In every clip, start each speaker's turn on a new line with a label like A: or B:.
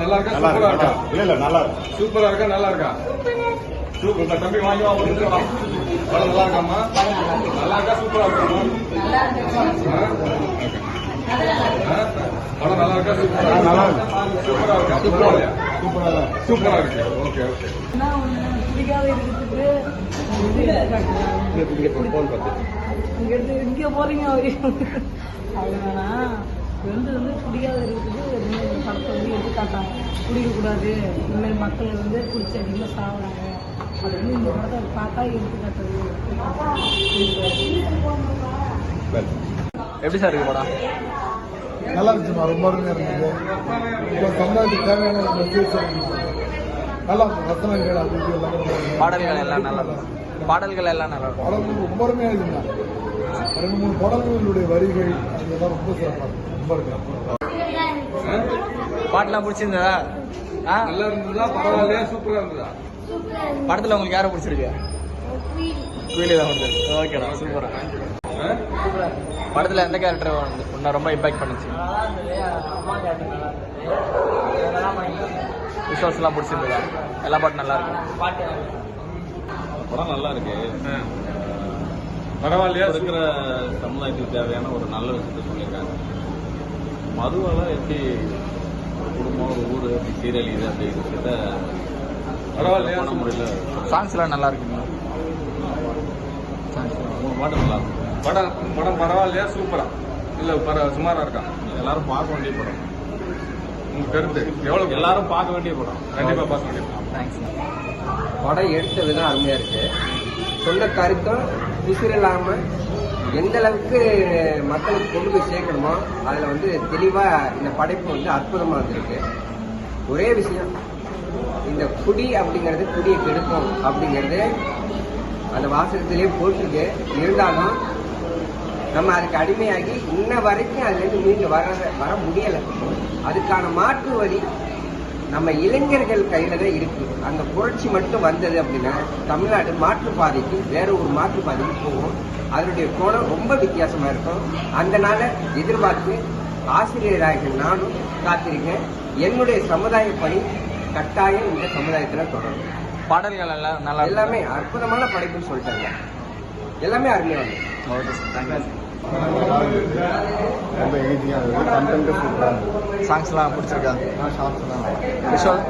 A: நல்லா இருக்கா சூப்பரா இருக்கா? இல்ல நல்லா இருக்கு. சூப்பரா இருக்கா நல்லா இருக்கா? சூப்பர் தம்பி வாங்கி வா. படம் நல்லா இருக்காமா? நல்லா இருக்கா சூப்பரா இருக்காமா? படம் நல்லா இருக்கா சூப்பரா? நல்லா இருக்கு. சூப்பரா இருக்கா? சூப்பரா இருக்கு. Okay okay.
B: இங்க போறீங்க அவ்வளோனா வந்து பிடிக்காத இருக்குது படத்தை வந்து எடுத்து காட்டாங்க. குடிக்கக்கூடாது, இந்த மாதிரி மக்கள் வந்து குடிச்சு அதிகமாக சாப்பிட்றாங்க. அது வந்து இந்த படத்தை பார்த்தா எடுத்து காட்டுறது.
C: எப்படி சார் இருக்கு படம்?
D: நல்லா இருந்துச்சுமா, ரொம்ப அருமையாக இருந்தது. இப்போ சமுதாயத்துக்கு தேவையான நல்லா இருக்கும். ரசனங்கள் அப்படி எல்லாமே
C: பாடல்கள் எல்லாம் நல்லா இருக்கும். பாடல்கள் எல்லாம் நல்லா இருக்கும்.
D: பாடல்கள் ரொம்ப அருமையாக இருக்குங்க. 2-3 பாடல்களுடைய வரிகள் அதெல்லாம் ரொம்ப சிறப்பாக இருக்கும். ரொம்ப இருக்கு.
C: பாட்டுலாம் பிடிச்சிருந்ததா?
A: நல்லா இருந்ததா? பரவாயில்லையா? சூப்பரா இருந்ததா?
C: படத்துல உங்களுக்கு யாரை பிடிச்சிருக்கு? குயிலி தான் பிடிச்சிருக்கு. ஓகேடா, சூப்பரா. படத்துல எந்த கேரக்டர் உன்னை ரொம்ப இம்பாக்ட் பண்ணுச்சு? விஷுவல்ஸ்லாம் பிடிச்சிருந்ததா? எல்லா பாட்டும் நல்லா இருக்கு.
E: படம் நல்லா இருக்கு.
A: பரவாயில்லையா?
E: இருக்கிற சமுதாயத்துக்கு தேவையான ஒரு நல்ல விஷயத்த சொல்லியிருக்காங்க. மதுவால எப்படி ஒரு குடும்பம் ஒரு ஊர் எப்படி சீரழியுது அப்படிங்கிற விஷயத்த
A: பரவாயில்லையா?
E: முறையில்
C: சாங்ஸ்லாம் நல்லா இருக்கு.
E: 3 பாட்டு நல்லா இருக்கும்.
A: படம் பரவாயில்லையா? சூப்பரா இல்ல சுமாரா இருக்கா?
E: எல்லாரும் பார்க்க வேண்டிய படம்.
A: உங்க கருத்து எவ்வளவு?
E: எல்லாரும் பார்க்க வேண்டிய படம்.
A: கண்டிப்பா பார்க்க வேண்டிய படம்.
C: தேங்க்ஸ்.
F: படம் எடுத்த விதம் அருமையா இருக்கு. சொன்ன கருத்தும் விசிறில்லாம எந்த அளவுக்கு மக்களுக்கு கொண்டு போய் சேர்க்கணுமோ அதுல வந்து தெளிவா இந்த படைப்பு வந்து அற்புதமா வந்திருக்கு. ஒரே விஷயம், இந்த குடி அப்படிங்கிறது குடியை கெடுக்கும் அப்படிங்கிறது அந்த வாசகத்திலேயே போட்டிருக்கு. இருந்தாலும் நம்ம அதுக்கு அடிமையாகி இன்ன வரைக்கும் அதுல இருந்து மீண்டு வர முடியலை. அதுக்கான மாற்று வழி நம்ம இளைஞர்கள் கையில தான் இருக்கு. அந்த புரட்சி மட்டும் வந்தது அப்படின்னா தமிழ்நாடு மாற்றுப்பாதைக்கு வேற ஒரு மாற்றுப்பாதைக்கு போகும். அதனுடைய கோணம் ரொம்ப வித்தியாசமா இருக்கும். அந்த நாளை எதிர்பார்த்து ஆசிரியராக நானும் காத்திருக்கேன். என்னுடைய சமுதாய பணி கட்டாயம் இந்த சமுதாயத்துல தொடரும்.
C: பாடல்கள் எல்லாம் நல்லா
F: எல்லாமே அற்புதமான படைப்புன்னு சொல்லிட்டாங்க. எல்லாமே அருமையா வந்து
D: ரொம்ப ஈஸியாக இருக்குது. கண்டென்ட் சூப்பராக இருந்தது.
C: சாங்ஸ்லாம் பிடிச்சிருக்கா?
D: ஷார்ட்ஸ்லாம்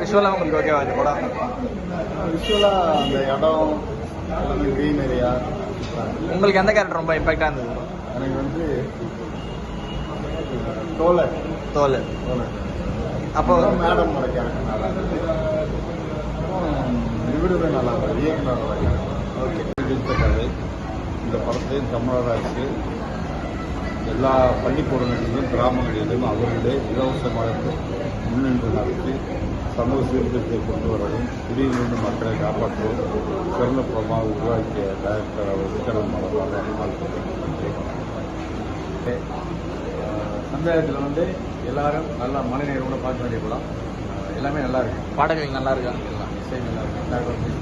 C: விஷுவலாக உங்களுக்கு ஓகேவா இந்த படம்?
D: விஷுவலாக அந்த இடம் எல்லாமே க்ரீன் ஏரியா.
C: உங்களுக்கு எந்த கேரக்டர் ரொம்ப இம்பாக்டாக இருந்தது?
D: எனக்கு வந்து தோலை
C: தோல். அப்போ
D: மேடம் கேரக்டர் நல்லா இருந்தது. இவருமே நல்லா இருந்தது. இயக்குனர் நல்லா இருக்காங்க.
E: ஓகே. கதை இந்த படத்தை தமிழக அரசு எல்லா பள்ளிக்கூடங்களிலும் கிராமங்களிலும் அவர்களே இலவசமாக முன்னின்று நடத்தி சமூக சீர்திருத்தத்தை கொண்டு வரவும் குடியிலிருந்து மக்களை காப்பாற்றவும் சிறந்த படமாக உருவாக்கிய டைரக்டர் அவர் விக்ரம்
A: சமுதாயத்தில் வந்து எல்லாரும் நல்லா மனநேரோட பார்க்க வேண்டிய படம். எல்லாமே நல்லா இருக்கு.
C: பாடல்கள் நல்லா இருக்கா?
A: எல்லாம் இசை நல்லா இருக்கு.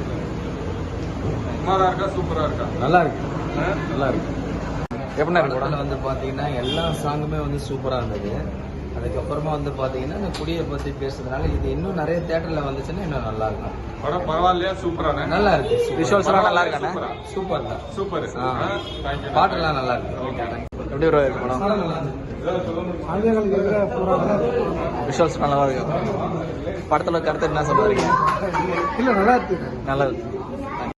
A: சுமாரா இருக்கா? சூப்பரா இருக்கா?
E: நல்லா இருக்கு. நல்லா இருக்கு.
C: எப்படின்னா இருக்கு படம்?
G: வந்து பார்த்தீங்கன்னா எல்லா சாங்குமே வந்து சூப்பராக இருந்தது. அதுக்கப்புறமா வந்து பார்த்தீங்கன்னா இந்த குடியை பற்றி பேசுறதுனால இது இன்னும் நிறைய தேட்டரில் வந்துச்சுன்னா இன்னும் நல்லா இருக்கும்.
A: படம் பரவாயில்லையா? சூப்பரான
G: நல்லா இருக்கு.
C: விஷுவல்ஸ் எல்லாம் நல்லா இருக்கானே?
G: சூப்பர் தான்.
A: சூப்பர்.
G: பாட்டெல்லாம் நல்லா இருக்கு.
C: எப்படி ஒரு இருக்கு படம்?
D: ஆங்கிலேயர்களுக்கு எதிராக போராட்டம்
C: விஷுவல்ஸ் நல்லா இருக்கு. படத்துல கருத்து என்ன சொல்றீங்க?
D: இல்லை நல்லா இருக்கு.
C: நல்லது.